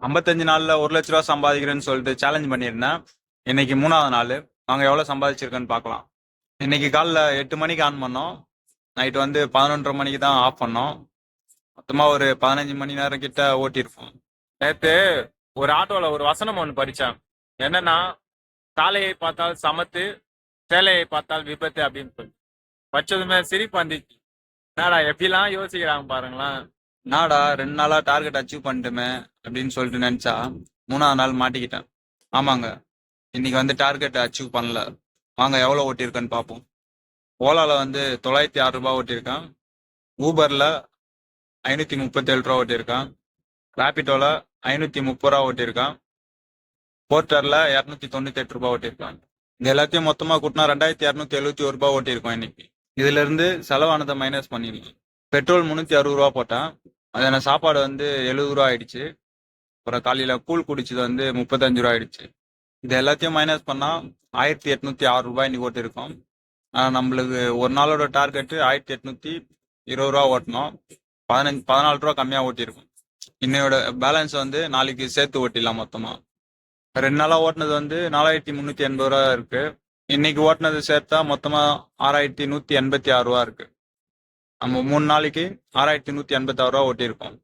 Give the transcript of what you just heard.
55 நாள்ல 1 லட்ச ரூபா சம்பாதிக்கிறேன்னு சொல்லிட்டு சேலஞ்ச் பண்ணியிருந்தேன். இன்னைக்கு 3வது நாள். நாங்கள் எவ்வளோ சம்பாதிச்சிருக்கேன்னு பார்க்கலாம். இன்னைக்கு காலைல 8 மணிக்கு ஆன் பண்ணோம். நைட் வந்து 11:30 மணிக்கு தான் ஆஃப் பண்ணோம். மொத்தமாக ஒரு 15 மணி நேரம் கிட்ட ஓட்டியிருப்போம். நேற்று ஒரு ஆட்டோவில் ஒரு வசனம் ஒன்று படித்தேன். என்னன்னா, சாலையை பார்த்தால் சமத்து, சேலையை பார்த்தால் விபத்து அப்படின்னு சொல்லி படிச்சதுமே சிரிப்பு வந்துச்சு. என்னடா எப்படிலாம் யோசிக்கிறாங்க பாருங்களேன். என்னடா 2 நாளா டார்கெட் அச்சீவ் பண்ணிட்டுமே அப்படின்னு சொல்லிட்டு நினைச்சா 3வது நாள் மாட்டிக்கிட்டேன். ஆமாங்க, இன்னைக்கு வந்து டார்கெட் அச்சீவ் பண்ணல. வாங்க எவ்வளோ ஓட்டியிருக்கேன்னு பார்ப்போம். ஓலால வந்து 906 ரூபாய் ஓட்டியிருக்கான். ஊபர்ல 537 ரூபா ஓட்டியிருக்கான். ராபிட்டோல 530 ரூபா ஓட்டியிருக்கான். போர்ட்டர்ல 298 ரூபாய் ஓட்டியிருக்கான். இது எல்லாத்தையும் மொத்தமா கூட்டினா 2271 ரூபாய் ஓட்டியிருக்கோம் இன்னைக்கு. இதுல இருந்து செலவானதை மைனஸ் பண்ணிடலாம். பெட்ரோல் 360 ரூபா போட்டேன். அதான சாப்பாடு வந்து 70 ரூபா ஆயிடுச்சு. அப்புறம் காலையில கூழ் குடிச்சது வந்து 35 ரூபா ஆயிடுச்சு. இது எல்லாத்தையும் மைனஸ் பண்ணா 1806 ரூபாய் இன்னைக்கு ஓட்டிருக்கோம். நம்மளுக்கு ஒரு நாளோட டார்கெட்டு 1820 ரூபா ஓட்டணும். 14 ரூபா கம்மியா ஓட்டியிருக்கோம். இன்னையோட பேலன்ஸ் வந்து நாளைக்கு சேர்த்து ஓட்டிடலாம் மொத்தமா. 2 நாளா ஓட்டினது வந்து 4380 ரூபா இருக்கு. இன்னைக்கு ஓட்டினது சேர்த்தா மொத்தமா 6186 ரூபா இருக்கு. நம்ம 3 நாளைக்கு 6186 ரூபா ஓட்டியிருக்கோம்.